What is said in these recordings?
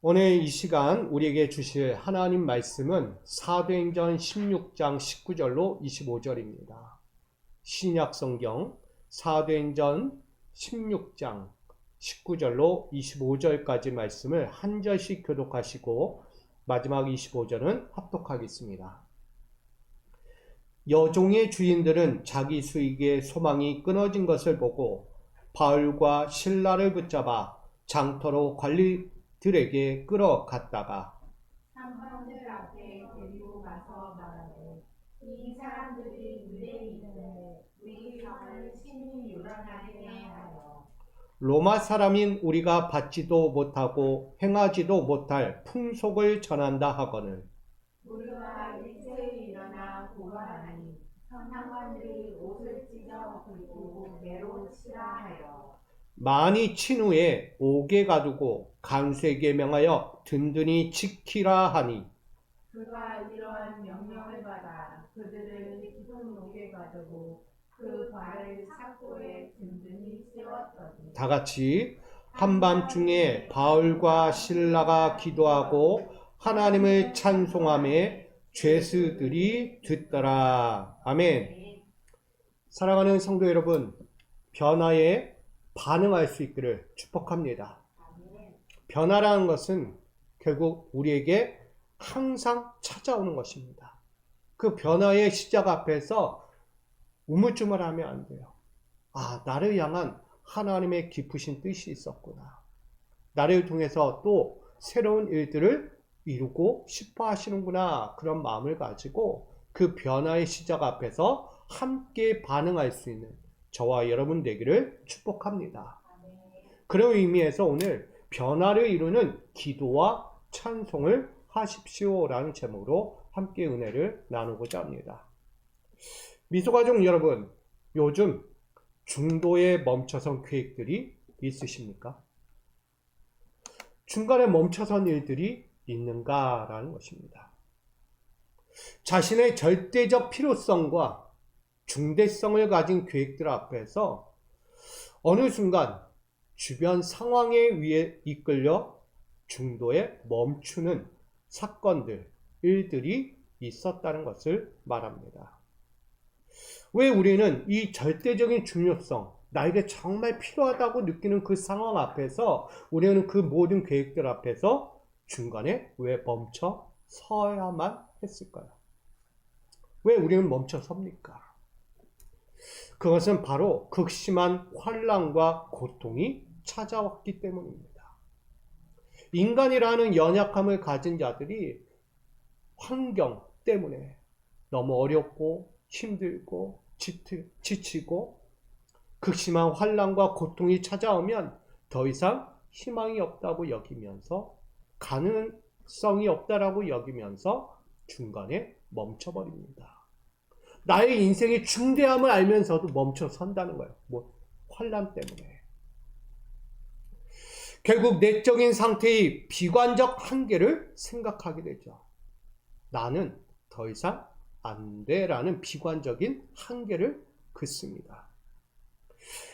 오늘 이 시간 우리에게 주실 하나님 말씀은 사도행전 16장 19절로 25절입니다. 신약 성경 사도행전 16장 19절로 25절까지 말씀을 한 절씩 교독하시고 마지막 25절은 합독하겠습니다. 여종의 주인들은 자기 수익의 소망이 끊어진 것을 보고 바울과 실라를 붙잡아 장터로 관리들에게 끌어갔다가 상관들 앞에 데리고 가서 말하되 이 사람들이 유대인이되 우리 성을 친히 요란하게 하여 로마 사람인 우리가 받지도 못하고 행하지도 못할 풍속을 전한다 하거늘 우리가 일제히 일어나 고발하니 상관들이 옷을 찢어 긁고 매로 치라 하여 많이 친 후에 옥에 가두고 간수에게 명하여 든든히 지키라 하니 그가 이러한 명령을 받아 그들을 깊은 옥에 가두고 그 발을 삭고에 든든히 세웠더니 다 같이 한밤중에 바울과 실라가 기도하고 하나님을 찬송하며 죄수들이 듣더라. 아멘. 사랑하는 성도 여러분, 변화에 반응할 수 있기를 축복합니다. 변화라는 것은 결국 우리에게 항상 찾아오는 것입니다. 그 변화의 시작 앞에서 우물쭈물하면 안 돼요. 아, 나를 향한 하나님의 깊으신 뜻이 있었구나. 나를 통해서 또 새로운 일들을 이루고 싶어 하시는구나. 그런 마음을 가지고 그 변화의 시작 앞에서 함께 반응할 수 있는 저와 여러분 되기를 축복합니다. 그런 의미에서 오늘 변화를 이루는 기도와 찬송을 하십시오라는 제목으로 함께 은혜를 나누고자 합니다. 미소가족 여러분, 요즘 중도에 멈춰선 계획들이 있으십니까? 중간에 멈춰선 일들이 있는가라는 것입니다. 자신의 절대적 필요성과 중대성을 가진 계획들 앞에서 어느 순간 주변 상황에 의해 이끌려 중도에 멈추는 사건들, 일들이 있었다는 것을 말합니다. 왜 우리는 이 절대적인 중요성, 나에게 정말 필요하다고 느끼는 그 상황 앞에서 우리는 그 모든 계획들 앞에서 중간에 왜 멈춰 서야만 했을까요? 왜 우리는 멈춰 섭니까? 그것은 바로 극심한 환난과 고통이 찾아왔기 때문입니다. 인간이라는 연약함을 가진 자들이 환경 때문에 너무 어렵고 힘들고 지치고 극심한 환난과 고통이 찾아오면 더 이상 희망이 없다고 여기면서 가능성이 없다라고 여기면서 중간에 멈춰버립니다. 나의 인생의 중대함을 알면서도 멈춰 선다는 거예요. 환난 때문에. 결국 내적인 상태의 비관적 한계를 생각하게 되죠. 나는 더 이상 안 돼라는 비관적인 한계를 긋습니다.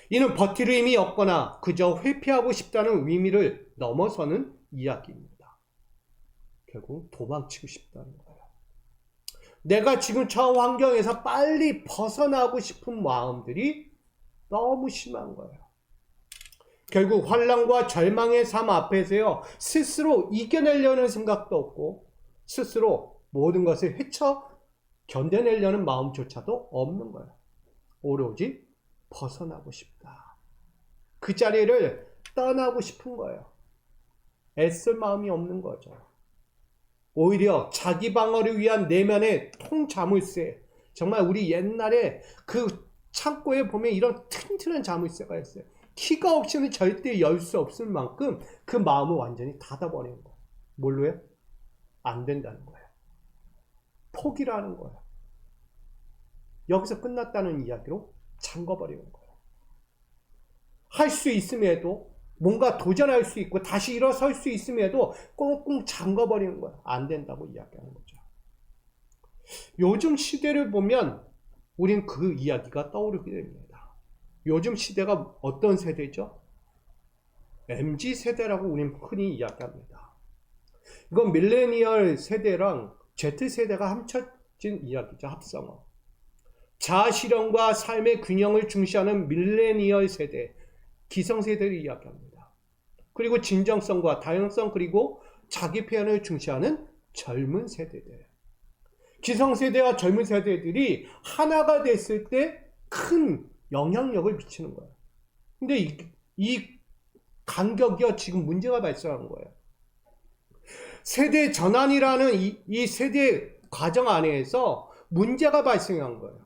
이는 버틸 힘이 없거나 그저 회피하고 싶다는 의미를 넘어서는 이야기입니다. 결국 도망치고 싶다는 거예요. 내가 지금 저 환경에서 빨리 벗어나고 싶은 마음들이 너무 심한 거예요. 결국 환난과 절망의 삶 앞에서요, 스스로 이겨내려는 생각도 없고 스스로 모든 것을 헤쳐 견뎌내려는 마음조차도 없는 거예요. 오로지 벗어나고 싶다. 그 자리를 떠나고 싶은 거예요. 애쓸 마음이 없는 거죠. 오히려 자기 방어를 위한 내면의 통자물쇠, 정말 우리 옛날에 그 창고에 보면 이런 튼튼한 자물쇠가 있어요. 키가 없이는 절대 열 수 없을 만큼 그 마음을 완전히 닫아버리는 거예요. 뭘로요? 안 된다는 거예요. 포기라는 거예요. 여기서 끝났다는 이야기로 잠궈버리는 거예요. 할 수 있음에도, 뭔가 도전할 수 있고 다시 일어설 수 있음에도 꽁꽁 잠궈버리는 거예요. 안 된다고 이야기하는 거죠. 요즘 시대를 보면 우린 그 이야기가 떠오르게 됩니다. 요즘 시대가 어떤 세대죠? MZ세대라고 우리는 흔히 이야기합니다. 이건 밀레니얼 세대랑 Z세대가 합쳐진 이야기죠. 합성어. 자아실현과 삶의 균형을 중시하는 밀레니얼 세대, 기성세대를 이야기합니다. 그리고 진정성과 다양성 그리고 자기 표현을 중시하는 젊은 세대들. 기성세대와 젊은 세대들이 하나가 됐을 때 큰 영향력을 미치는 거예요. 근데 이 간격이요, 지금 문제가 발생한 거예요. 세대 전환이라는 이 세대 과정 안에서 문제가 발생한 거예요.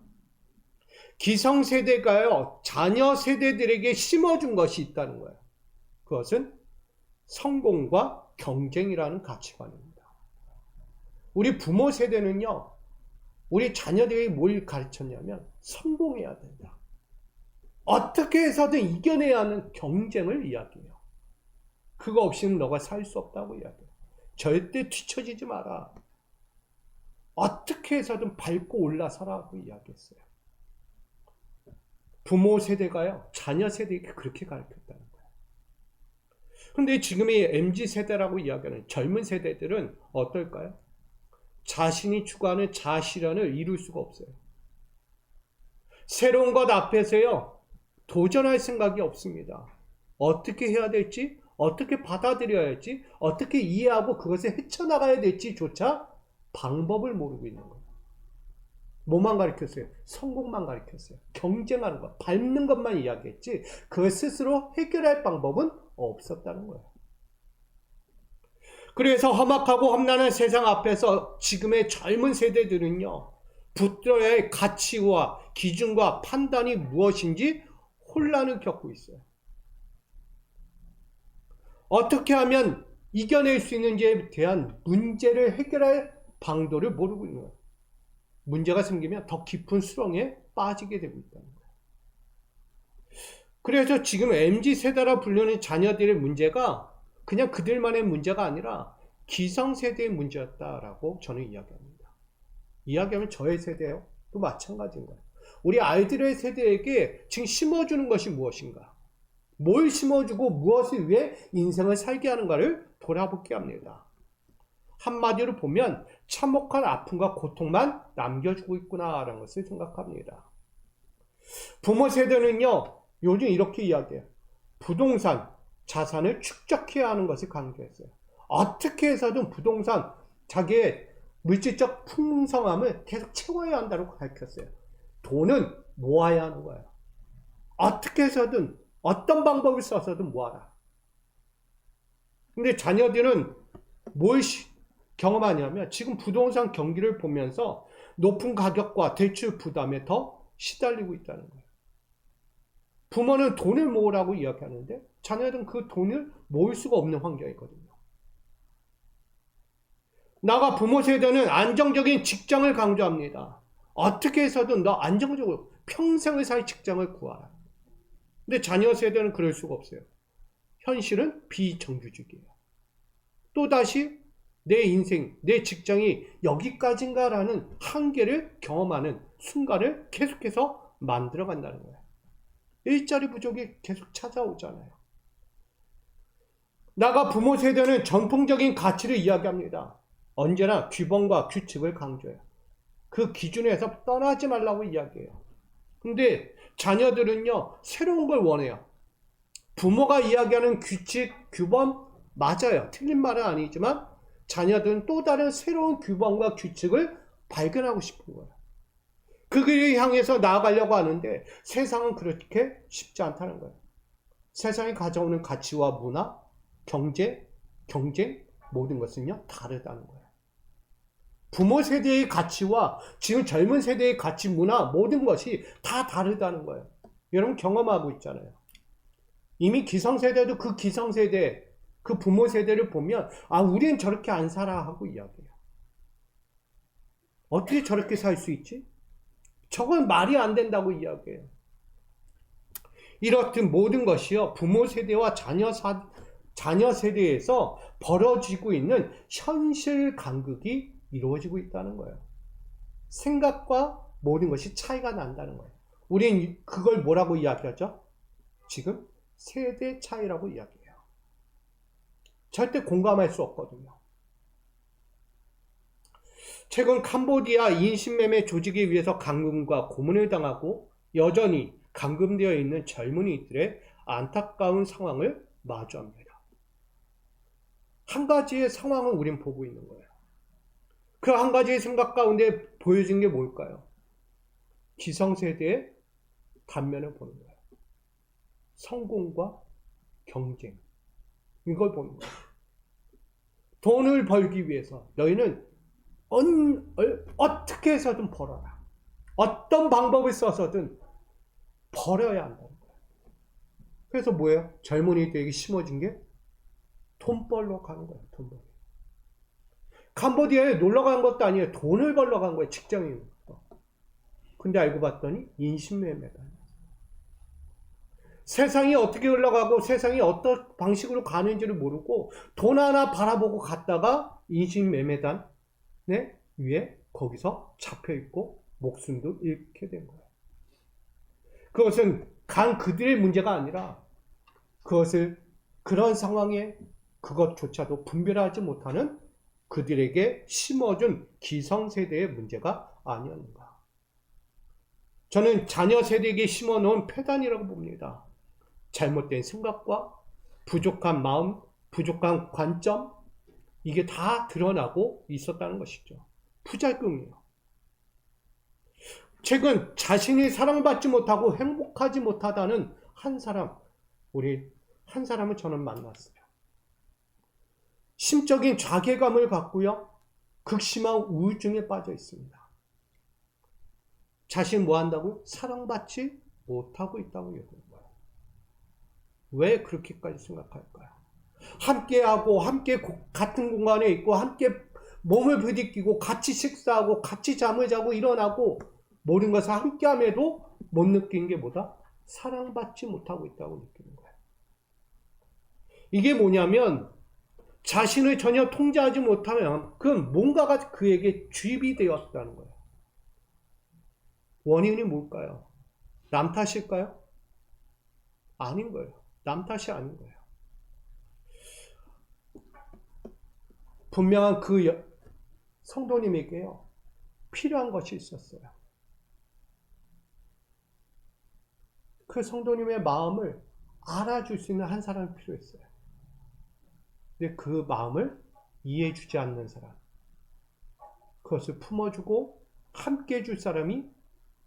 기성세대가요, 자녀 세대들에게 심어준 것이 있다는 거예요. 그것은 성공과 경쟁이라는 가치관입니다. 우리 부모 세대는요, 우리 자녀들에게 뭘 가르쳤냐면 성공해야 된다. 어떻게 해서든 이겨내야 하는 경쟁을 이야기해요. 그거 없이는 너가 살 수 없다고 이야기해요. 절대 뒤처지지 마라. 어떻게 해서든 밟고 올라서라고 이야기했어요. 부모 세대가요, 자녀 세대에게 그렇게 가르쳤다는 거예요. 근데 지금의 MZ세대라고 이야기하는 젊은 세대들은 어떨까요? 자신이 추구하는 자아실현을 이룰 수가 없어요. 새로운 것 앞에서요, 도전할 생각이 없습니다. 어떻게 해야 될지, 어떻게 받아들여야 할지, 어떻게 이해하고 그것을 헤쳐나가야 될지조차 방법을 모르고 있는 거예요. 뭐만 가르쳤어요? 성공만 가르쳤어요. 경쟁하는 것, 밟는 것만 이야기했지 그걸 스스로 해결할 방법은 없었다는 거예요. 그래서 험악하고 험난한 세상 앞에서 지금의 젊은 세대들은요, 붙들어야 할 가치와 기준과 판단이 무엇인지 혼란을 겪고 있어요. 어떻게 하면 이겨낼 수 있는지에 대한 문제를 해결할 방도를 모르고 있는 거예요. 문제가 생기면 더 깊은 수렁에 빠지게 되고 있다는 거예요. 그래서 지금 MZ세대라 불리는 자녀들의 문제가 그냥 그들만의 문제가 아니라 기성세대의 문제였다라고 저는 이야기합니다. 이야기하면 저의 세대도 마찬가지인 거예요. 우리 아이들의 세대에게 지금 심어주는 것이 무엇인가? 뭘 심어주고 무엇을 위해 인생을 살게 하는가를 돌아보게 합니다. 한마디로 보면 참혹한 아픔과 고통만 남겨주고 있구나라는 것을 생각합니다. 부모 세대는요, 요즘 이렇게 이야기해요. 부동산, 자산을 축적해야 하는 것을 강조했어요. 어떻게 해서든 부동산, 자기의 물질적 풍성함을 계속 채워야 한다고 가르쳤어요. 돈은 모아야 하는 거예요. 어떻게 해서든 어떤 방법을 써서든 모아라. 근데 자녀들은 뭘 경험하냐면 지금 부동산 경기를 보면서 높은 가격과 대출 부담에 더 시달리고 있다는 거예요. 부모는 돈을 모으라고 이야기하는데 자녀들은 그 돈을 모을 수가 없는 환경이거든요. 나가 부모 세대는 안정적인 직장을 강조합니다. 어떻게 해서든 너 안정적으로 평생을 살 직장을 구하라. 근데 자녀 세대는 그럴 수가 없어요. 현실은 비정규직이에요. 또다시 내 인생, 내 직장이 여기까지인가라는 한계를 경험하는 순간을 계속해서 만들어간다는 거예요. 일자리 부족이 계속 찾아오잖아요. 나가 부모 세대는 전통적인 가치를 이야기합니다. 언제나 규범과 규칙을 강조해요. 그 기준에서 떠나지 말라고 이야기해요. 근데 자녀들은요, 새로운 걸 원해요. 부모가 이야기하는 규칙, 규범, 맞아요. 틀린 말은 아니지만 자녀들은 또 다른 새로운 규범과 규칙을 발견하고 싶은 거예요. 그 길을 향해서 나아가려고 하는데 세상은 그렇게 쉽지 않다는 거예요. 세상이 가져오는 가치와 문화, 경제, 경쟁, 모든 것은요, 다르다는 거예요. 부모 세대의 가치와 지금 젊은 세대의 가치, 문화, 모든 것이 다 다르다는 거예요. 여러분 경험하고 있잖아요. 이미 기성세대도 그 기성세대, 그 부모 세대를 보면 아, 우리는 저렇게 안 살아 하고 이야기해요. 어떻게 저렇게 살 수 있지? 저건 말이 안 된다고 이야기해요. 이렇듯 모든 것이요, 부모 세대와 자녀 세대에서 벌어지고 있는 현실 간극이 이루어지고 있다는 거예요. 생각과 모든 것이 차이가 난다는 거예요. 우린 그걸 뭐라고 이야기하죠? 지금 세대 차이라고 이야기해요. 절대 공감할 수 없거든요. 최근 캄보디아 인신매매 조직에 의해서 감금과 고문을 당하고 여전히 감금되어 있는 젊은이들의 안타까운 상황을 마주합니다. 한 가지의 상황을 우린 보고 있는 거예요. 그 한 가지의 생각 가운데 보여진 게 뭘까요? 기성세대의 단면을 보는 거예요. 성공과 경쟁. 이걸 보는 거예요. 돈을 벌기 위해서 너희는 어떻게 해서든 벌어라. 어떤 방법을 써서든 벌어야 한다는 거예요. 그래서 뭐예요? 젊은이들에게 심어진 게 돈 벌러 가는 거예요. 돈 벌러. 캄보디아에 놀러 간 것도 아니에요. 돈을 벌러 간 거예요. 직장인. 근데 알고 봤더니 인신매매다. 세상이 어떻게 흘러가고 세상이 어떤 방식으로 가는지를 모르고 돈 하나 바라보고 갔다가 인신매매단 위에 거기서 잡혀있고 목숨도 잃게 된 거예요. 그것은 그들의 문제가 아니라 그런 상황에 그것조차도 분별하지 못하는 그들에게 심어준 기성세대의 문제가 아니었는가. 저는 자녀 세대에게 심어놓은 폐단이라고 봅니다. 잘못된 생각과 부족한 마음, 부족한 관점, 이게 다 드러나고 있었다는 것이죠. 부작용이에요. 최근 자신이 사랑받지 못하고 행복하지 못하다는 한 사람을 저는 만났어요. 심적인 자괴감을 갖고요. 극심한 우울증에 빠져 있습니다. 자신 뭐 한다고요? 사랑받지 못하고 있다고 얘기하는 거예요. 왜 그렇게까지 생각할까요? 함께하고 함께 같은 공간에 있고 함께 몸을 부딪히고 같이 식사하고 같이 잠을 자고 일어나고 모든 것을 함께함에도 못 느낀 게 뭐다? 사랑받지 못하고 있다고 느끼는 거예요. 이게 뭐냐면 자신을 전혀 통제하지 못하면 그건 뭔가가 그에게 주입이 되었다는 거예요. 원인이 뭘까요? 남 탓일까요? 아닌 거예요. 남 탓이 아닌 거예요. 분명한 그 성도님에게요. 필요한 것이 있었어요. 그 성도님의 마음을 알아줄 수 있는 한 사람이 필요했어요. 근데 그 마음을 이해해주지 않는 사람, 그것을 품어주고 함께 해줄 사람이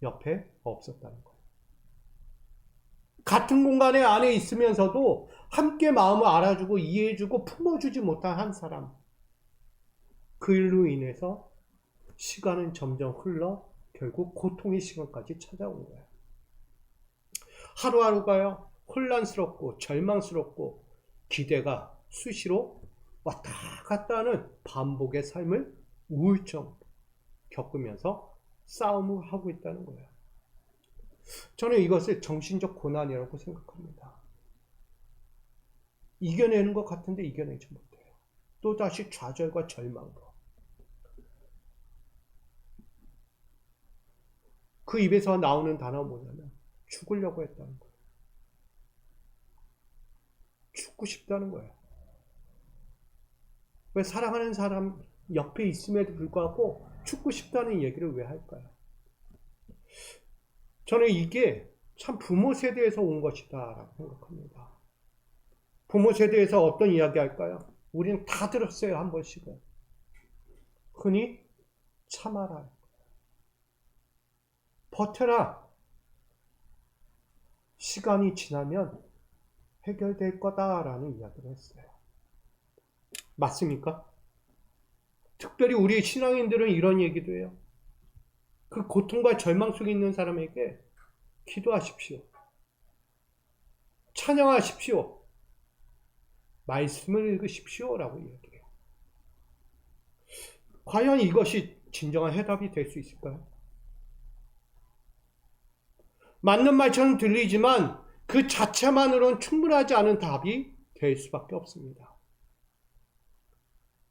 옆에 없었다는 거예요. 같은 공간에 안에 있으면서도 함께 마음을 알아주고 이해해주고 품어주지 못한 한 사람, 그 일로 인해서 시간은 점점 흘러 결국 고통의 시간까지 찾아온 거예요. 하루하루가요 혼란스럽고 절망스럽고 기대가 수시로 왔다 갔다 하는 반복의 삶을 우울증 겪으면서 싸움을 하고 있다는 거예요. 저는 이것을 정신적 고난이라고 생각합니다. 이겨내는 것 같은데 이겨내지 못해요. 또다시 좌절과 절망으로. 그 입에서 나오는 단어가 뭐냐면 죽으려고 했다는 거예요. 죽고 싶다는 거예요. 왜 사랑하는 사람 옆에 있음에도 불구하고 죽고 싶다는 얘기를 왜 할까요? 저는 이게 참 부모 세대에서 온 것이다 라고 생각합니다. 부모 세대에서 어떤 이야기 할까요? 우리는 다 들었어요. 한 번씩은. 흔히 참아라. 버텨라. 시간이 지나면 해결될 거다라는 이야기를 했어요. 맞습니까? 특별히 우리 신앙인들은 이런 얘기도 해요. 그 고통과 절망 속에 있는 사람에게 기도하십시오. 찬양하십시오. 말씀을 읽으십시오. 라고 이야기해요. 과연 이것이 진정한 해답이 될 수 있을까요? 맞는 말처럼 들리지만 그 자체만으로는 충분하지 않은 답이 될 수밖에 없습니다.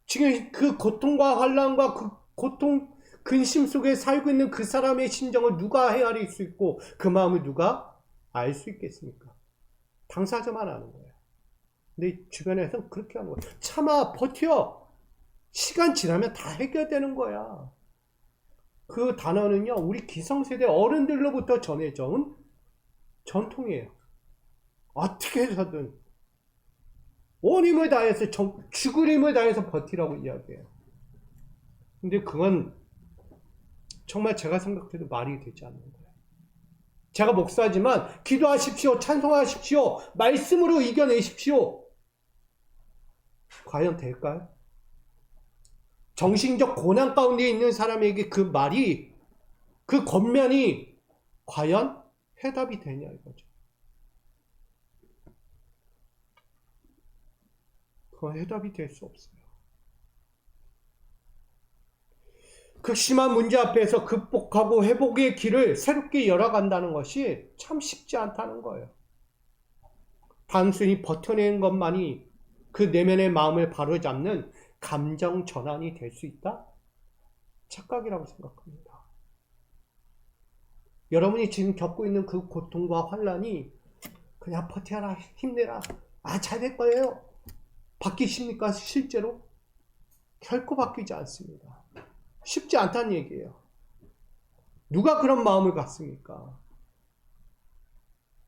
지금 그 고통과 환난과 그 고통, 근심 속에 살고 있는 그 사람의 심정을 누가 헤아릴 수 있고 그 마음을 누가 알 수 있겠습니까? 당사자만 아는 거예요. 근데 주변에서는 그렇게 하는 거예요. 참아, 버텨. 시간 지나면 다 해결되는 거야. 그 단어는요, 우리 기성세대 어른들로부터 전해져 온 전통이에요. 어떻게 해서든 온 힘을 다해서 죽을 힘을 다해서 버티라고 이야기해요. 근데 그건 정말 제가 생각해도 말이 되지 않는 거예요. 제가 목사지만 기도하십시오, 찬송하십시오, 말씀으로 이겨내십시오. 과연 될까요? 정신적 고난 가운데 있는 사람에게 그 말이, 그 겉면이 과연 해답이 되냐 이거죠. 그건 해답이 될 수 없어요. 극심한 문제 앞에서 극복하고 회복의 길을 새롭게 열어간다는 것이 참 쉽지 않다는 거예요. 단순히 버텨내는 것만이 그 내면의 마음을 바로잡는 감정 전환이 될 수 있다? 착각이라고 생각합니다. 여러분이 지금 겪고 있는 그 고통과 환난이 그냥 버텨라, 힘내라, 잘 될 거예요. 바뀌십니까? 실제로? 결코 바뀌지 않습니다. 쉽지 않다는 얘기예요. 누가 그런 마음을 갖습니까?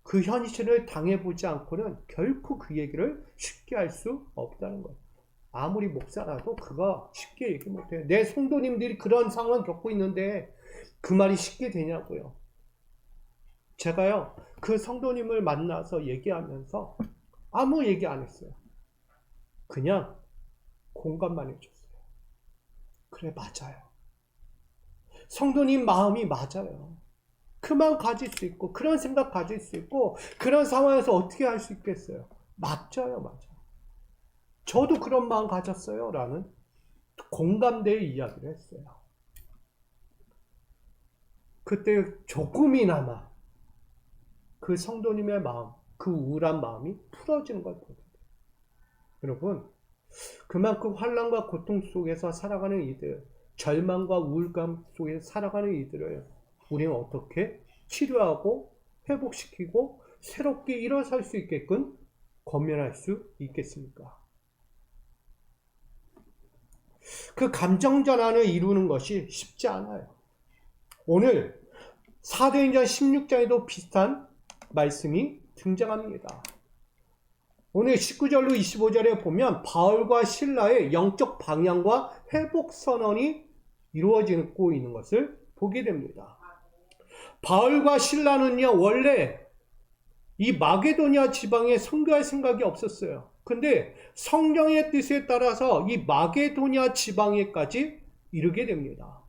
그 현실을 당해보지 않고는 결코 그 얘기를 쉽게 할 수 없다는 거예요. 아무리 목사라도 그거 쉽게 얘기 못해요. 내 성도님들이 그런 상황을 겪고 있는데 그 말이 쉽게 되냐고요. 제가요, 그 성도님을 만나서 얘기하면서 아무 얘기 안 했어요. 그냥 공감만 해줬어요. 그래, 맞아요. 성도님 마음이 맞아요. 그 마음 가질 수 있고, 그런 생각 가질 수 있고, 그런 상황에서 어떻게 할 수 있겠어요? 맞아요, 맞아요. 저도 그런 마음 가졌어요. 라는 공감대의 이야기를 했어요. 그때 조금이나마 그 성도님의 마음, 그 우울한 마음이 풀어지는 걸 보게 돼요. 여러분, 그만큼 환난과 고통 속에서 살아가는 이들, 절망과 우울감 속에 살아가는 이들을 우리는 어떻게 치료하고 회복시키고 새롭게 일어설 수 있게끔 권면할 수 있겠습니까? 그 감정 전환을 이루는 것이 쉽지 않아요. 오늘 사도행전 16장에도 비슷한 말씀이 등장합니다. 오늘 19절로 25절에 보면 바울과 실라의 영적 방향과 회복 선언이 이루어지고 있는 것을 보게 됩니다. 바울과 실라는요, 원래 이 마게도냐 지방에 선교할 생각이 없었어요. 근데 성령의 뜻에 따라서 이 마게도냐 지방에까지 이르게 됩니다.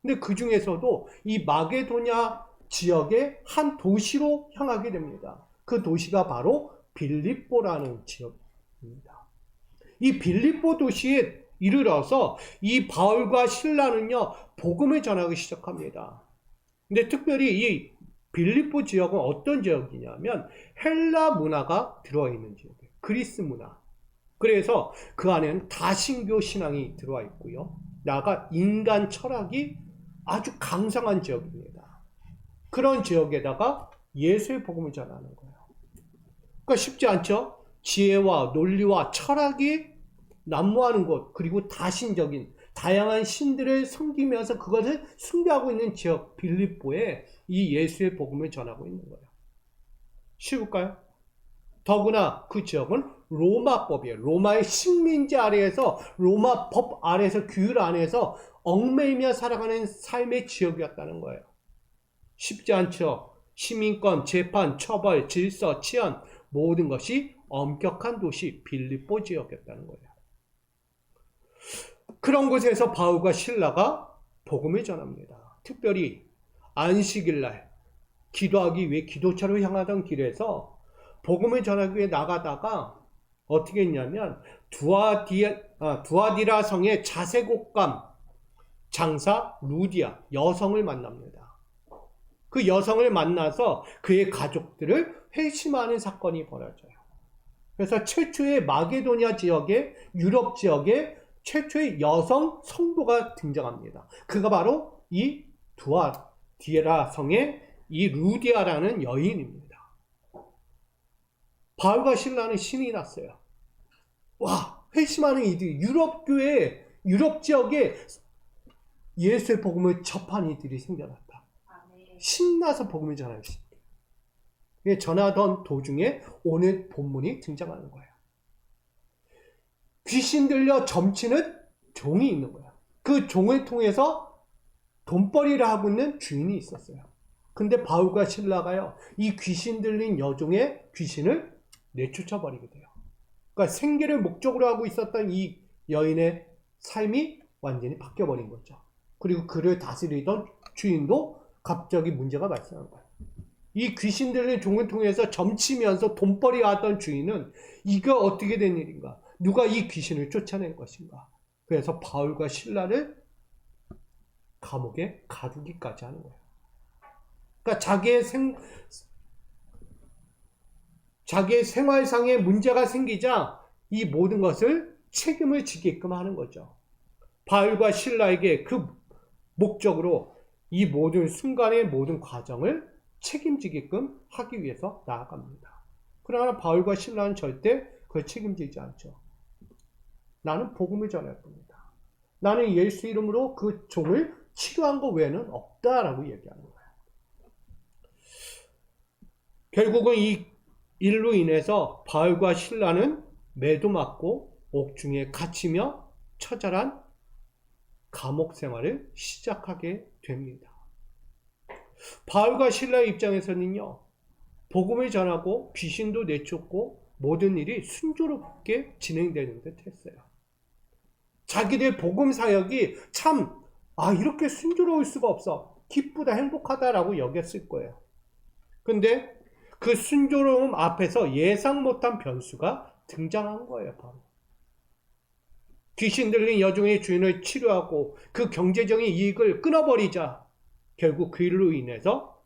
근데 그 중에서도 이 마게도냐 지역의 한 도시로 향하게 됩니다. 그 도시가 바로 빌립보라는 지역입니다. 이 빌립보 도시에 이르러서 이 바울과 실라는요, 복음을 전하기 시작합니다. 근데 특별히 이 빌립보 지역은 어떤 지역이냐면 헬라 문화가 들어와 있는 지역이에요. 그리스 문화. 그래서 그 안에는 다신교 신앙이 들어와 있고요. 나아가 인간 철학이 아주 강성한 지역입니다. 그런 지역에다가 예수의 복음을 전하는 거예요. 그러니까 쉽지 않죠? 지혜와 논리와 철학이 난무하는 곳, 그리고 다신적인 다양한 신들을 섬기면서 그것을 숭배하고 있는 지역 빌립보에 이 예수의 복음을 전하고 있는 거예요. 쉬울까요? 더구나 그 지역은 로마법이에요. 로마의 식민지 아래에서, 로마 법 아래에서, 규율 안에서 얽매이며 살아가는 삶의 지역이었다는 거예요. 쉽지 않죠? 시민권, 재판, 처벌, 질서, 치안, 모든 것이 엄격한 도시 빌립보 지역이었다는 거예요. 그런 곳에서 바울과 실라가 복음을 전합니다. 특별히 안식일날 기도하기 위해 기도처를 향하던 길에서 복음을 전하기 위해 나가다가 어떻게 했냐면 두아디라 성의 자색옥감 장사 루디아 여성을 만납니다. 그 여성을 만나서 그의 가족들을 회심하는 사건이 벌어져요. 그래서 최초의 마게도냐 지역의, 유럽 지역의 최초의 여성 성도가 등장합니다. 그가 바로 이 두아디라 성의 이 루디아라는 여인입니다. 바울과 실라는 신이 났어요. 와, 회심하는 이들이 유럽 교회, 유럽 지역에 예수의 복음을 접한 이들이 생겨났다. 신나서 복음을 전하겠습니다. 전하던 도중에 오늘 본문이 등장하는 거예요. 귀신 들려 점치는 종이 있는 거예요. 그 종을 통해서 돈벌이를 하고 있는 주인이 있었어요. 근데 바울과 실라가요, 이 귀신 들린 여종의 귀신을 내쫓아 버리게 돼요. 그러니까 생계를 목적으로 하고 있었던 이 여인의 삶이 완전히 바뀌어 버린 거죠. 그리고 그를 다스리던 주인도 갑자기 문제가 발생한 거예요. 이 귀신 들린 종을 통해서 점치면서 돈벌이 하던 주인은 이거 어떻게 된 일인가? 누가 이 귀신을 쫓아낼 것인가? 그래서 바울과 실라를 감옥에 가두기까지 하는 거예요. 그러니까 자기의 생활상에 문제가 생기자 이 모든 것을 책임을 지게끔 하는 거죠. 바울과 실라에게 그 목적으로 이 모든 순간의 모든 과정을 책임지게끔 하기 위해서 나아갑니다. 그러나 바울과 실라는 절대 그걸 책임지지 않죠. 나는 복음을 전할 겁니다. 나는 예수 이름으로 그 종을 치료한 것 외에는 없다라고 얘기하는 거예요. 결국은 이 일로 인해서 바울과 실라는 매도 맞고 옥중에 갇히며 처절한 감옥 생활을 시작하게 됩니다. 바울과 실라의 입장에서는요, 복음을 전하고 귀신도 내쫓고 모든 일이 순조롭게 진행되는 듯 했어요. 자기들 복음 사역이 참, 이렇게 순조로울 수가 없어. 기쁘다, 행복하다라고 여겼을 거예요. 근데 그 순조로움 앞에서 예상 못한 변수가 등장한 거예요, 바로. 귀신 들린 여종의 주인을 치료하고 그 경제적인 이익을 끊어버리자 결국 그 일로 인해서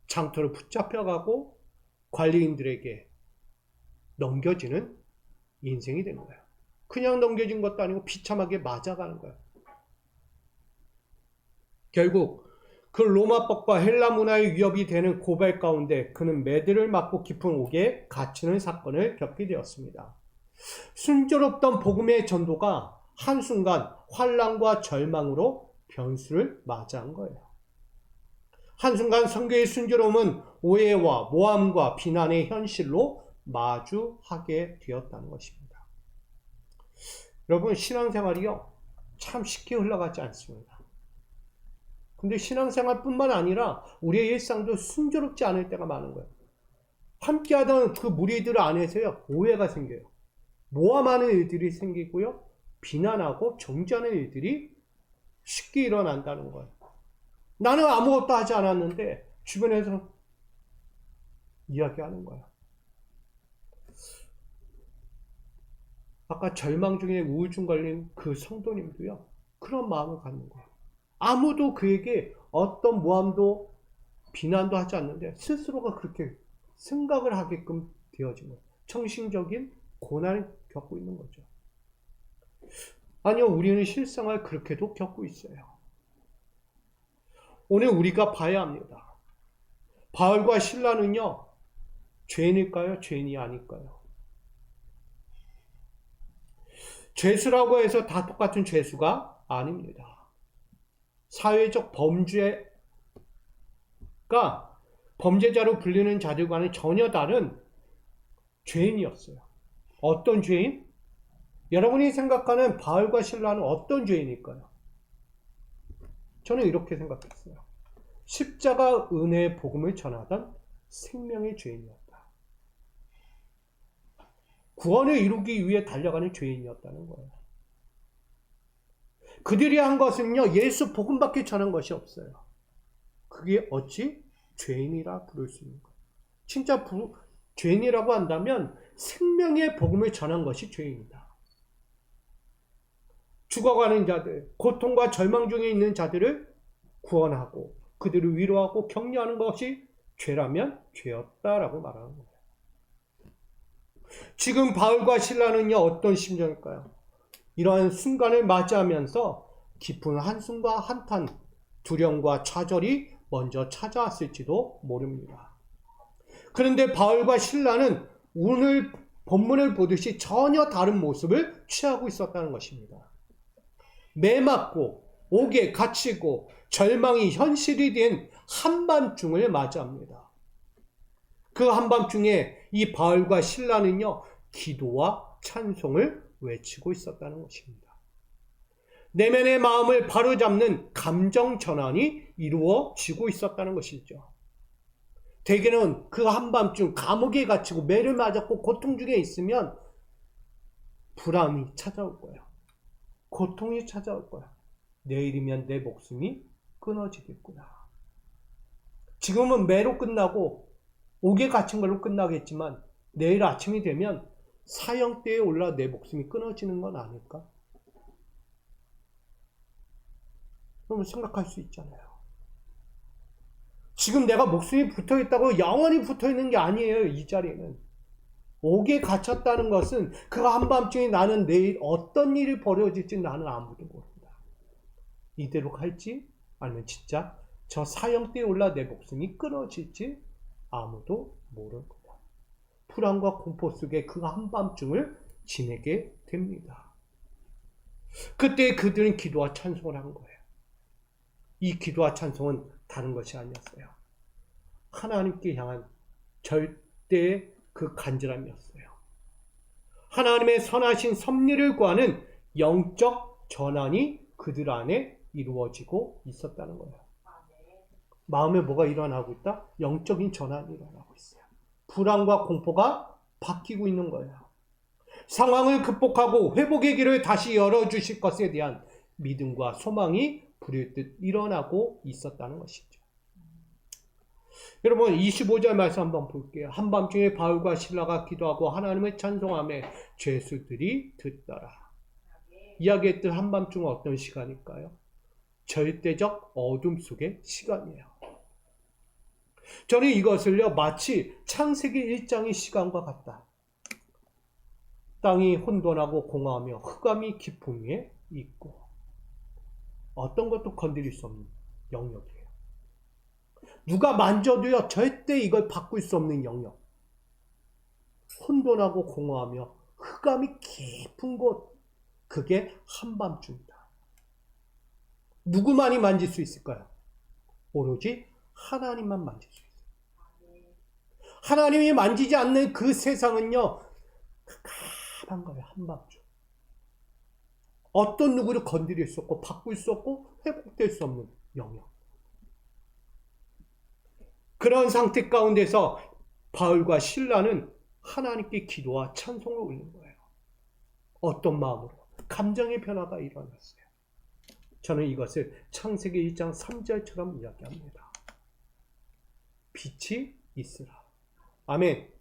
장터로 붙잡혀가고 관리인들에게 넘겨지는 인생이 된 거예요. 그냥 넘겨진 것도 아니고 비참하게 맞아가는 거예요. 결국 그 로마법과 헬라 문화의 위협이 되는 고발 가운데 그는 매듭을 맞고 깊은 옥에 갇히는 사건을 겪게 되었습니다. 순조롭던 복음의 전도가 한순간 환난과 절망으로 변수를 맞이한 거예요. 한순간 선교의 순조로움은 오해와 모함과 비난의 현실로 마주하게 되었다는 것입니다. 여러분, 신앙생활이요, 참 쉽게 흘러가지 않습니다. 근데 신앙생활뿐만 아니라 우리의 일상도 순조롭지 않을 때가 많은 거예요. 함께하던 그 무리들 안에서요, 오해가 생겨요. 모함하는 일들이 생기고요, 비난하고 정죄하는 일들이 쉽게 일어난다는 거예요. 나는 아무것도 하지 않았는데 주변에서 이야기하는 거예요. 아까 절망 중에 우울증 걸린 그 성도님도요, 그런 마음을 갖는 거예요. 아무도 그에게 어떤 모함도 비난도 하지 않는데 스스로가 그렇게 생각을 하게끔 되어진 거예요. 정신적인 고난을 겪고 있는 거죠. 아니요, 우리는 실생활 그렇게도 겪고 있어요. 오늘 우리가 봐야 합니다. 바울과 실라는요, 죄인일까요? 죄인이 아닐까요? 죄수라고 해서 다 똑같은 죄수가 아닙니다. 사회적 범죄가 범죄자로 불리는 자들과는 전혀 다른 죄인이었어요. 어떤 죄인? 여러분이 생각하는 바울과 실라는 어떤 죄인일까요? 저는 이렇게 생각했어요. 십자가 은혜의 복음을 전하던 생명의 죄인이었다. 구원을 이루기 위해 달려가는 죄인이었다는 거예요. 그들이 한 것은요, 예수 복음밖에 전한 것이 없어요. 그게 어찌 죄인이라 부를 수 있는 거예요. 진짜 죄인이라고 한다면 생명의 복음을 전한 것이 죄인이다. 죽어가는 자들, 고통과 절망 중에 있는 자들을 구원하고 그들을 위로하고 격려하는 것이 죄라면 죄였다라고 말하는 거예요. 지금 바울과 실라는요, 어떤 심정일까요? 이러한 순간을 맞이하면서 깊은 한숨과 한탄, 두려움과 좌절이 먼저 찾아왔을지도 모릅니다. 그런데 바울과 실라는 오늘 본문을 보듯이 전혀 다른 모습을 취하고 있었다는 것입니다. 매맞고 옥에 갇히고 절망이 현실이 된 한밤중을 맞이합니다. 그 한밤중에 이 바울과 실라는요, 기도와 찬송을 외치고 있었다는 것입니다. 내면의 마음을 바로잡는 감정 전환이 이루어지고 있었다는 것이죠. 대개는 그 한밤중 감옥에 갇히고 매를 맞았고 고통 중에 있으면 불안이 찾아올 거야. 고통이 찾아올 거야. 내일이면 내 목숨이 끊어지겠구나. 지금은 매로 끝나고 옥에 갇힌 걸로 끝나겠지만 내일 아침이 되면 사형대에 올라 내 목숨이 끊어지는 건 아닐까? 그러면 생각할 수 있잖아요. 지금 내가 목숨이 붙어있다고 영원히 붙어있는 게 아니에요. 이 자리에는. 옥에 갇혔다는 것은 그 한밤중에 나는 내일 어떤 일이 벌어질지 나는 아무도 모른다. 이대로 갈지 아니면 진짜 저 사형대에 올라 내 목숨이 끊어질지 아무도 모를 거다. 불안과 공포 속에 그 한밤중을 지내게 됩니다. 그때 그들은 기도와 찬송을 한 거예요. 이 기도와 찬송은 다른 것이 아니었어요. 하나님께 향한 절대의 그 간절함이었어요. 하나님의 선하신 섭리를 구하는 영적 전환이 그들 안에 이루어지고 있었다는 거예요. 마음에 뭐가 일어나고 있다? 영적인 전환이 일어나고 있어요. 불안과 공포가 바뀌고 있는 거예요. 상황을 극복하고 회복의 길을 다시 열어주실 것에 대한 믿음과 소망이 불현듯 일어나고 있었다는 것이죠. 여러분 25절 말씀 한번 볼게요. 한밤중에 바울과 실라가 기도하고 하나님을 찬송하며 죄수들이 듣더라. 이야기했던 한밤중은 어떤 시간일까요? 절대적 어둠 속의 시간이에요. 저는 이것을요 마치 창세기 1장의 시간과 같다. 땅이 혼돈하고 공허하며 흑암이 깊음 위에 있고 어떤 것도 건드릴 수 없는 영역이에요. 누가 만져도요 절대 이걸 바꿀 수 없는 영역. 혼돈하고 공허하며 흑암이 깊은 곳, 그게 한밤중이다. 누구만이 만질 수 있을까요? 오로지 하나님만 만질 수 있어요. 하나님이 만지지 않는 그 세상은요 깜깜한 거예요. 한밤중. 어떤 누구를 건드릴 수 없고 바꿀 수 없고 회복될 수 없는 영역. 그런 상태 가운데서 바울과 실라는 하나님께 기도와 찬송을 올린 거예요. 어떤 마음으로? 감정의 변화가 일어났어요. 저는 이것을 창세기 1장 3절처럼 이야기합니다. 빛이 있으라. 아멘.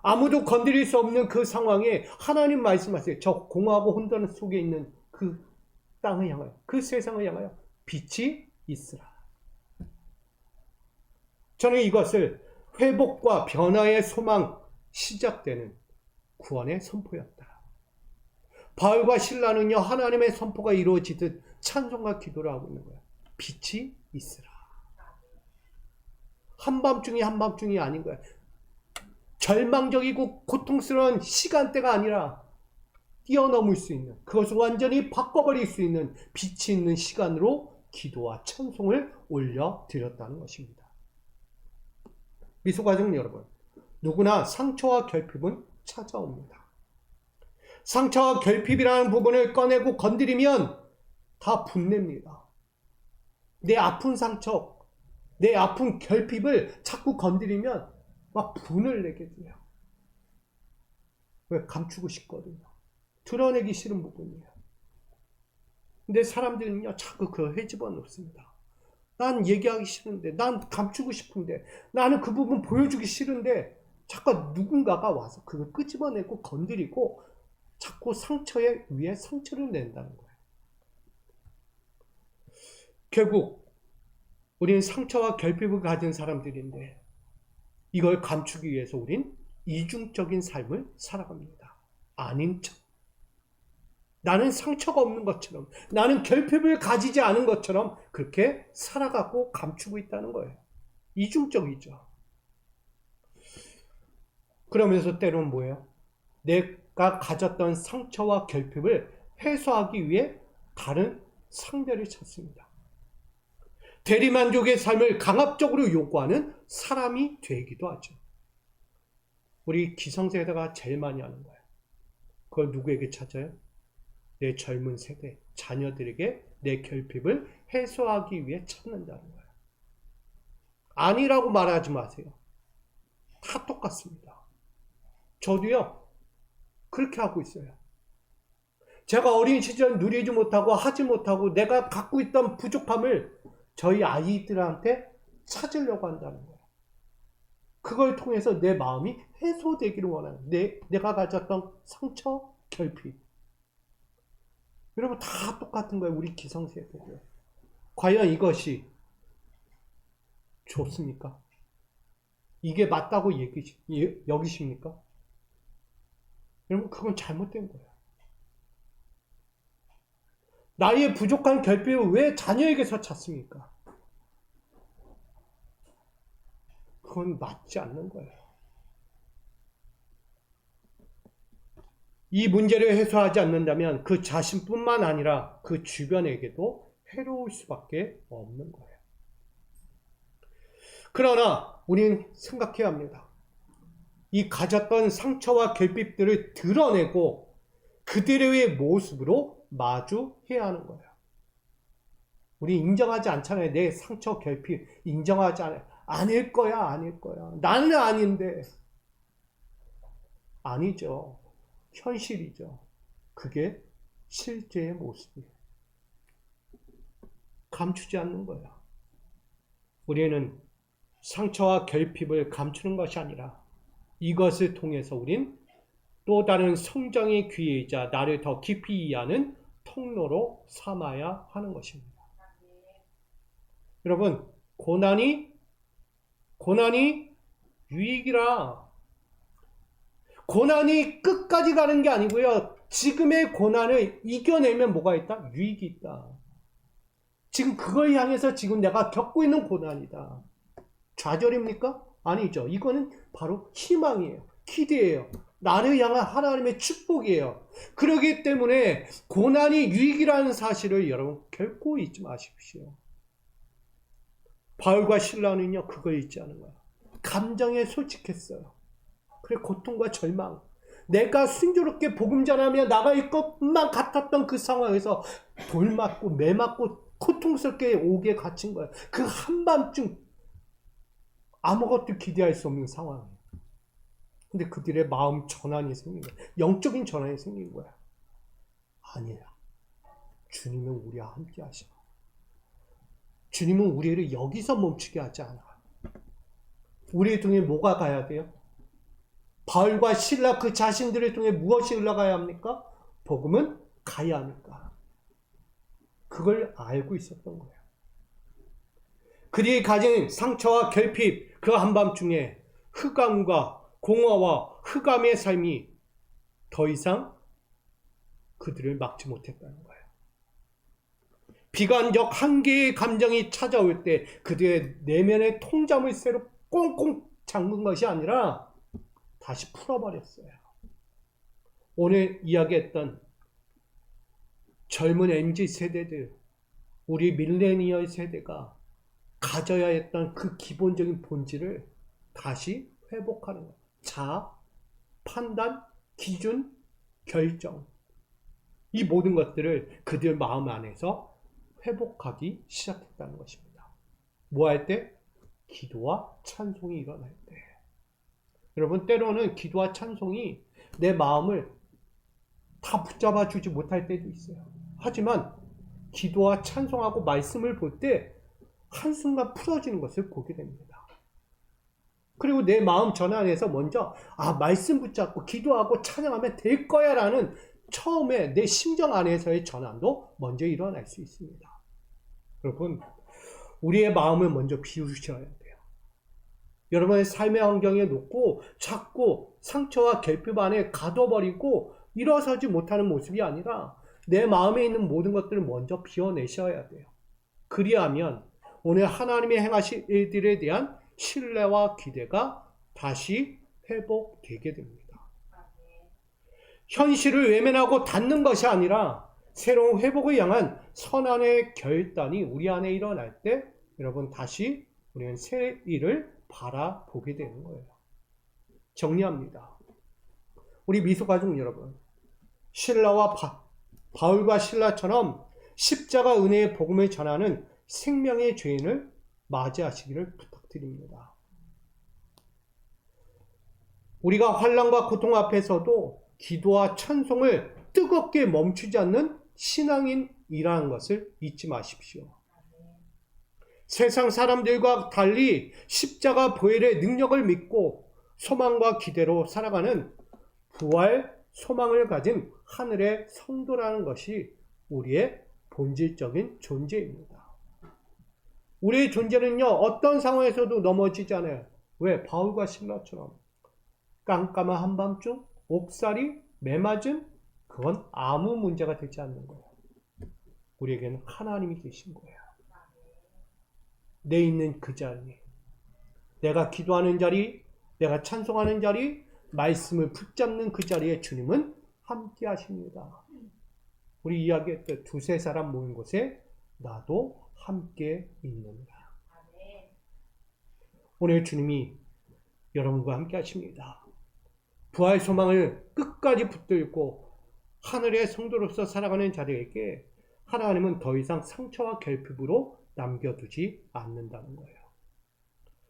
아무도 건드릴 수 없는 그 상황에 하나님 말씀하세요. 저 공허하고 혼돈 속에 있는 그 땅을 향하여, 그 세상을 향하여 빛이 있으라. 저는 이것을 회복과 변화의 소망 시작되는 구원의 선포였다. 바울과 실라는요 하나님의 선포가 이루어지듯 찬송과 기도를 하고 있는 거예요. 빛이 있으라. 한밤중이 아닌 거예요. 절망적이고 고통스러운 시간대가 아니라 뛰어넘을 수 있는, 그것을 완전히 바꿔버릴 수 있는 빛이 있는 시간으로 기도와 찬송을 올려드렸다는 것입니다. 미소가정 여러분, 누구나 상처와 결핍은 찾아옵니다. 상처와 결핍이라는 부분을 꺼내고 건드리면 다 분냅니다. 내 아픈 상처, 내 아픈 결핍을 자꾸 건드리면 막 분을 내게 돼요. 왜? 감추고 싶거든요. 드러내기 싫은 부분이에요. 근데 사람들은요 자꾸 그걸 헤집어 놓습니다. 난 얘기하기 싫은데, 난 감추고 싶은데, 나는 그 부분 보여주기 싫은데 자꾸 누군가가 와서 그걸 끄집어내고 건드리고 자꾸 상처에 위에 상처를 낸다는 거예요. 결국 우리는 상처와 결핍을 가진 사람들인데 이걸 감추기 위해서 우린 이중적인 삶을 살아갑니다. 아닌 척. 나는 상처가 없는 것처럼, 나는 결핍을 가지지 않은 것처럼 그렇게 살아가고 감추고 있다는 거예요. 이중적이죠. 그러면서 때로는 뭐예요? 내가 가졌던 상처와 결핍을 해소하기 위해 다른 상대를 찾습니다. 대리만족의 삶을 강압적으로 요구하는 사람이 되기도 하죠. 우리 기성세대가 제일 많이 하는 거예요. 그걸 누구에게 찾아요? 내 젊은 세대, 자녀들에게 내 결핍을 해소하기 위해 찾는다는 거예요. 아니라고 말하지 마세요. 다 똑같습니다. 저도요, 그렇게 하고 있어요. 제가 어린 시절 누리지 못하고 하지 못하고 내가 갖고 있던 부족함을 저희 아이들한테 찾으려고 한다는 거예요. 그걸 통해서 내 마음이 해소되기를 원하는, 내가 가졌던 상처, 결핍. 여러분 다 똑같은 거예요. 우리 기성세대들. 과연 이것이 좋습니까? 이게 맞다고 여기십니까? 여러분 그건 잘못된 거예요. 나의 부족한 결핍을 왜 자녀에게서 찾습니까? 그건 맞지 않는 거예요. 이 문제를 해소하지 않는다면 그 자신뿐만 아니라 그 주변에게도 해로울 수밖에 없는 거예요. 그러나 우리는 생각해야 합니다. 이 가졌던 상처와 결핍들을 드러내고 그들의 모습으로 마주해야 하는 거예요. 우리 인정하지 않잖아요. 내 상처, 결핍 인정하지 않아요. 아닐 거야. 나는 아닌데. 아니죠. 현실이죠. 그게 실제의 모습이에요. 감추지 않는 거예요. 우리는 상처와 결핍을 감추는 것이 아니라 이것을 통해서 우린 또 다른 성장의 기회이자 나를 더 깊이 이해하는 통로로 삼아야 하는 것입니다. 여러분, 고난이 유익이라. 고난이 끝까지 가는 게 아니고요. 지금의 고난을 이겨내면 뭐가 있다? 유익이 있다. 지금 그걸 향해서 지금 내가 겪고 있는 고난이다. 좌절입니까? 아니죠. 이거는 바로 희망이에요. 기대예요. 나를 향한 하나님의 축복이에요. 그렇기 때문에 고난이 유익이라는 사실을 여러분 결코 잊지 마십시오. 바울과 실라는요, 그걸 잊지 않은 거야. 감정에 솔직했어요. 그래, 고통과 절망. 내가 순조롭게 복음 전하며 나갈 것만 같았던 그 상황에서 돌 맞고 매 맞고 고통스럽게 옥에 갇힌 거예요. 그 한밤중 아무것도 기대할 수 없는 상황이에요. 근데 그들의 마음 전환이 생긴 거야. 영적인 전환이 생긴 거야. 아니야. 주님은 우리와 함께 하셔. 주님은 우리를 여기서 멈추게 하지 않아. 우리를 통해 뭐가 가야 돼요? 바울과 실라 그 자신들을 통해 무엇이 흘러가야 합니까? 복음은 가야 합니까? 그걸 알고 있었던 거예요. 그들이 가진 상처와 결핍, 그 한밤중에 흑암과 공허와 흑암의 삶이 더 이상 그들을 막지 못했다는 거예요. 비관적 한계의 감정이 찾아올 때 그들의 내면의 통잠을 새로 꽁꽁 잠근 것이 아니라 다시 풀어버렸어요. 오늘 이야기했던 젊은 MZ세대들, 우리 밀레니얼 세대가 가져야 했던 그 기본적인 본질을 다시 회복하는 거예요. 자아, 판단, 기준, 결정. 이 모든 것들을 그들 마음 안에서 회복하기 시작했다는 것입니다. 뭐 할 때? 기도와 찬송이 일어날 때. 여러분, 때로는 기도와 찬송이 내 마음을 다 붙잡아 주지 못할 때도 있어요. 하지만 기도와 찬송하고 말씀을 볼 때 한순간 풀어지는 것을 보게 됩니다. 그리고 내 마음 전환에서 먼저 말씀 붙잡고 기도하고 찬양하면 될 거야 라는 처음에 내 심정 안에서의 전환도 먼저 일어날 수 있습니다. 여러분, 우리의 마음을 먼저 비우셔야 돼요. 여러분의 삶의 환경에 놓고 자꾸 상처와 결핍 안에 가둬버리고 일어서지 못하는 모습이 아니라 내 마음에 있는 모든 것들을 먼저 비워내셔야 돼요. 그리하면 오늘 하나님의 행하실 일들에 대한 신뢰와 기대가 다시 회복되게 됩니다. 현실을 외면하고 닫는 것이 아니라 새로운 회복을 향한 선한의 결단이 우리 안에 일어날 때 여러분 다시 우리는 새 일을 바라보게 되는 거예요. 정리합니다. 우리 미소가족 여러분, 신라와 바울과 신라처럼 십자가 은혜의 복음을 전하는 생명의 죄인을 맞이하시기를 부탁드립니다. 우리가 환난과 고통 앞에서도 기도와 찬송을 뜨겁게 멈추지 않는 신앙인이라는 것을 잊지 마십시오. 세상 사람들과 달리 십자가 보혈의 능력을 믿고 소망과 기대로 살아가는 부활 소망을 가진 하늘의 성도라는 것이 우리의 본질적인 존재입니다. 우리의 존재는요, 어떤 상황에서도 넘어지지 않아요. 왜? 바울과 신라처럼 깜깜한 한밤중 옥살이 매맞은 그건 아무 문제가 되지 않는 거예요. 우리에게는 하나님이 계신 거예요. 내 있는 그 자리, 내가 기도하는 자리, 내가 찬송하는 자리, 말씀을 붙잡는 그 자리에 주님은 함께 하십니다. 우리 이야기했던 두세 사람 모인 곳에 나도 함께 있는다. 오늘 주님이 여러분과 함께 하십니다. 부활 소망을 끝까지 붙들고 하늘의 성도로서 살아가는 자들에게 하나님은 더 이상 상처와 결핍으로 남겨두지 않는다는 거예요.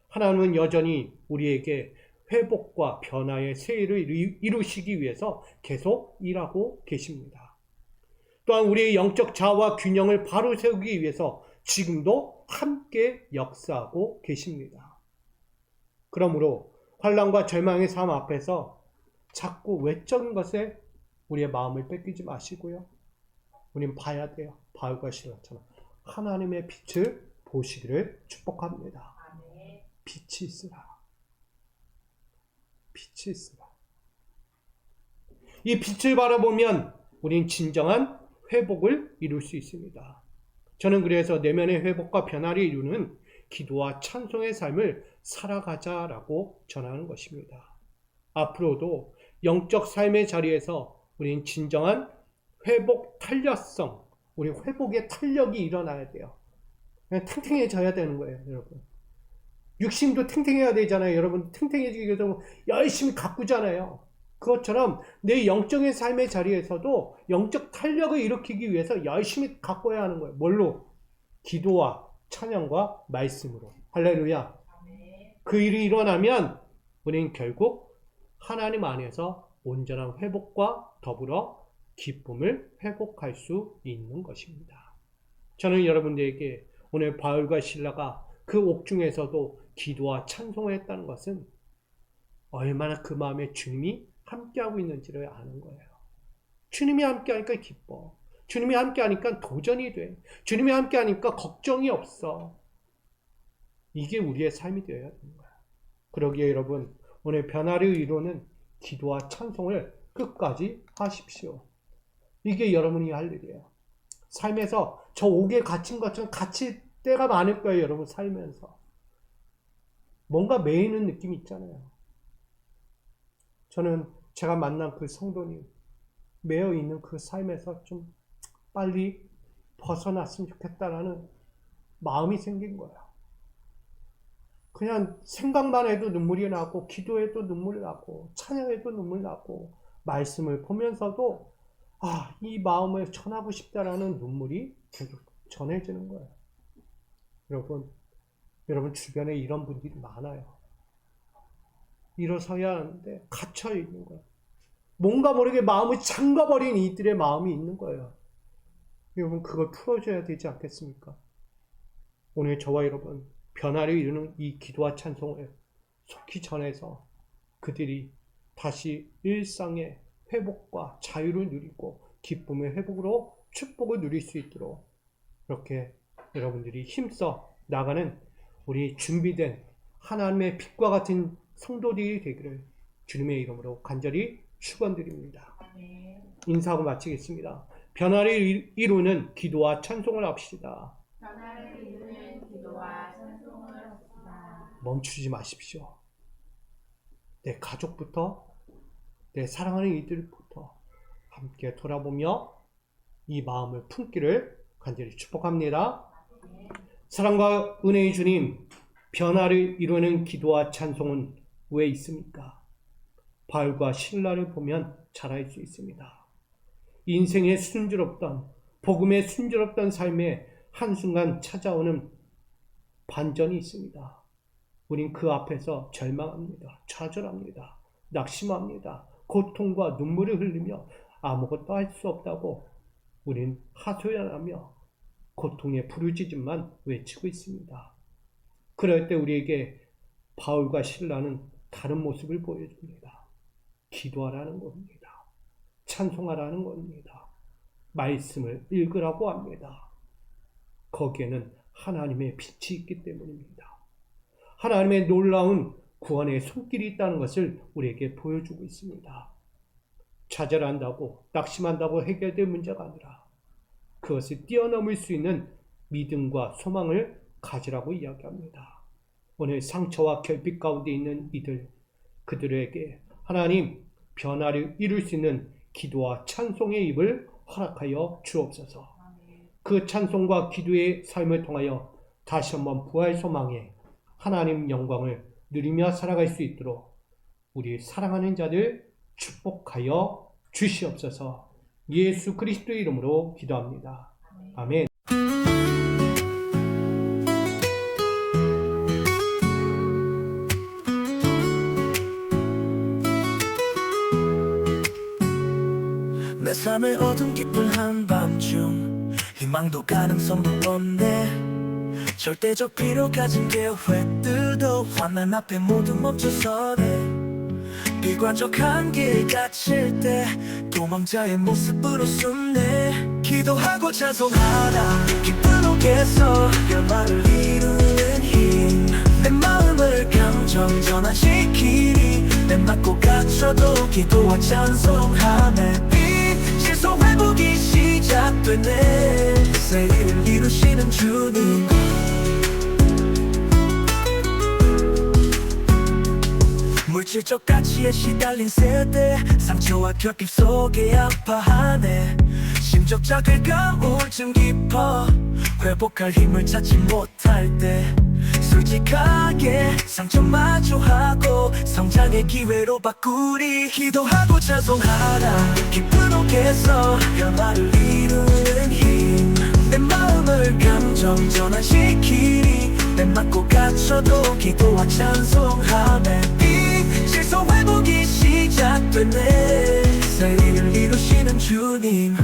하나님은 여전히 우리에게 회복과 변화의 새 일을 이루시기 위해서 계속 일하고 계십니다. 또한 우리의 영적 자아와 균형을 바로 세우기 위해서 지금도 함께 역사하고 계십니다. 그러므로 환난과 절망의 삶 앞에서 자꾸 외적인 것에 우리의 마음을 뺏기지 마시고요. 우리는 봐야 돼요. 바울과 신라처럼 하나님의 빛을 보시기를 축복합니다. 빛이 있으라. 빛이 있으라. 이 빛을 바라보면 우린 진정한 회복을 이룰 수 있습니다. 저는 그래서 내면의 회복과 변화를 이루는 기도와 찬송의 삶을 살아가자라고 전하는 것입니다. 앞으로도 영적 삶의 자리에서 우린 진정한 회복 탄력성, 우리 회복의 탄력이 일어나야 돼요. 그냥 탱탱해져야 되는 거예요, 여러분. 육신도 탱탱해야 되잖아요. 여러분 탱탱해지기 위해서 열심히 가꾸잖아요. 그것처럼 내 영적인 삶의 자리에서도 영적 탄력을 일으키기 위해서 열심히 가꿔야 하는 거예요. 뭘로? 기도와 찬양과 말씀으로. 할렐루야. 그 일이 일어나면 우리는 결국 하나님 안에서 온전한 회복과 더불어 기쁨을 회복할 수 있는 것입니다. 저는 여러분들에게 오늘 바울과 신라가 그 옥중에서도 기도와 찬송을 했다는 것은 얼마나 그 마음에 주님이 함께하고 있는지를 아는 거예요. 주님이 함께하니까 기뻐. 주님이 함께하니까 도전이 돼. 주님이 함께하니까 걱정이 없어. 이게 우리의 삶이 되어야 되는 거야. 그러기에 여러분 오늘 변화를 이루는 기도와 찬송을 끝까지 하십시오. 이게 여러분이 할 일이에요. 삶에서 저 옥에 갇힌 것처럼 갇힐 때가 많을 거예요. 여러분 살면서. 뭔가 매이는 느낌이 있잖아요. 저는 제가 만난 그 성도님 매여 있는 그 삶에서 좀 빨리 벗어났으면 좋겠다라는 마음이 생긴 거예요. 그냥 생각만 해도 눈물이 나고 기도해도 눈물이 나고 찬양해도 눈물 나고 말씀을 보면서도 이 마음을 전하고 싶다라는 눈물이 계속 전해지는 거예요. 여러분 주변에 이런 분들이 많아요. 일어서야 하는데 갇혀 있는 거예요. 뭔가 모르게 마음을 잠가버린 이들의 마음이 있는 거예요. 여러분 그걸 풀어줘야 되지 않겠습니까? 오늘 저와 여러분 변화를 이루는 이 기도와 찬송을 속히 전해서 그들이 다시 일상의 회복과 자유를 누리고 기쁨의 회복으로 축복을 누릴 수 있도록 이렇게 여러분들이 힘써 나가는 우리 준비된 하나님의 빛과 같은 성도들이 되기를 주님의 이름으로 간절히 축원드립니다. 인사하고 마치겠습니다. 변화를 이루는 기도와 찬송을 합시다. 변화를 이루는 기도와 찬송을 합시다. 멈추지 마십시오. 내 가족부터 내 사랑하는 이들부터 함께 돌아보며 이 마음을 품기를 간절히 축복합니다. 사랑과 은혜의 주님, 변화를 이루는 기도와 찬송은 왜 있습니까? 바울과 실라를 보면 잘 알 수 있습니다. 인생의 순조롭던, 복음의 순조롭던 삶에 한순간 찾아오는 반전이 있습니다. 우린 그 앞에서 절망합니다. 좌절합니다. 낙심합니다. 고통과 눈물을 흘리며 아무것도 할 수 없다고 우린 하소연하며 고통의 부르짖음만 외치고 있습니다. 그럴 때 우리에게 바울과 실라는 다른 모습을 보여줍니다. 기도하라는 겁니다. 찬송하라는 겁니다. 말씀을 읽으라고 합니다. 거기에는 하나님의 빛이 있기 때문입니다. 하나님의 놀라운 구원의 손길이 있다는 것을 우리에게 보여주고 있습니다. 좌절한다고, 낙심한다고 해결될 문제가 아니라 그것을 뛰어넘을 수 있는 믿음과 소망을 가지라고 이야기합니다. 오늘 상처와 결핍 가운데 있는 그들에게 하나님 변화를 이룰 수 있는 기도와 찬송의 입을 허락하여 주옵소서. 그 찬송과 기도의 삶을 통하여 다시 한번 부활 소망에 하나님 영광을 누리며 살아갈 수 있도록 우리 사랑하는 자들 축복하여 주시옵소서. 예수 그리스도의 이름으로 기도합니다. 아멘. 내 삶의 어둠 깊은 한밤중 희망도 가능성도 없네. 절대적 필요 가진 계획들도 환난 앞에 모두 멈춰서네. 비관적한 길 갇힐 때 도망자의 모습으로 숨네. 기도하고 찬송하라 기쁜 옥에서 변화를 이루는 힘. 내 마음을 감정 전환시키니 내 맞고 갇혀도 기도와 찬송함에 빛 질서 회복이 시작되네. 새 일을 이루시는 주님, 물질적 가치에 시달린 세대 상처와 결핍 속에 아파하네. 심적 자괴감 우울증 깊어 회복할 힘을 찾지 못할 때 솔직하게 상처 마주하고 성장의 기회로 바꾸리. 기도하고 찬송하라 기쁜 옥에서 변화를 이루는 힘. 내 마음을 감정 전환시키니 내 맞고 갇혀도 기도와 찬송함에 빛 질서 회복이 시작되네. 새 일을 이루시는 주님,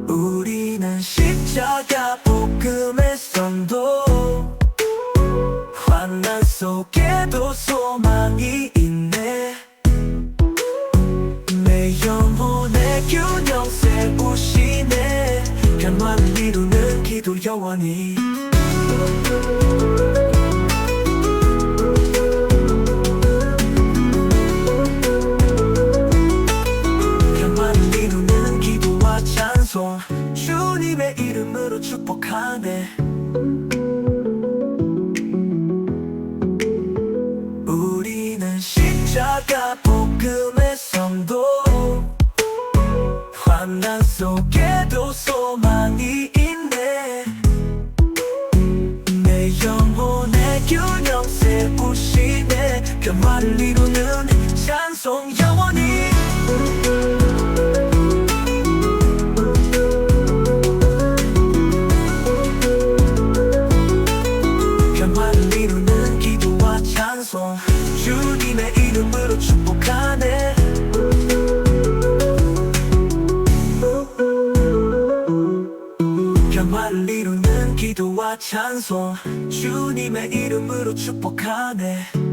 우리는 십자가 복음의 성도. 환난 속에도 소망이 있네. 내 영혼의 균형 세우시네. 변화를 이루는 기도 영원히. 변화를 이루는 기도와 찬송 주님의 이름으로 축복하네. 우리는 십자가 복음의 성도. 환난 속에도 소망이 있네. 내 영혼의 균형 세우시네. 변화를 이루는 찬송 영원히. 변화를 이루는 기도와 찬송 주님의 이름으로 축복하네. 변화를 이루는 기도와 찬송 주님의 이름으로 축복하네.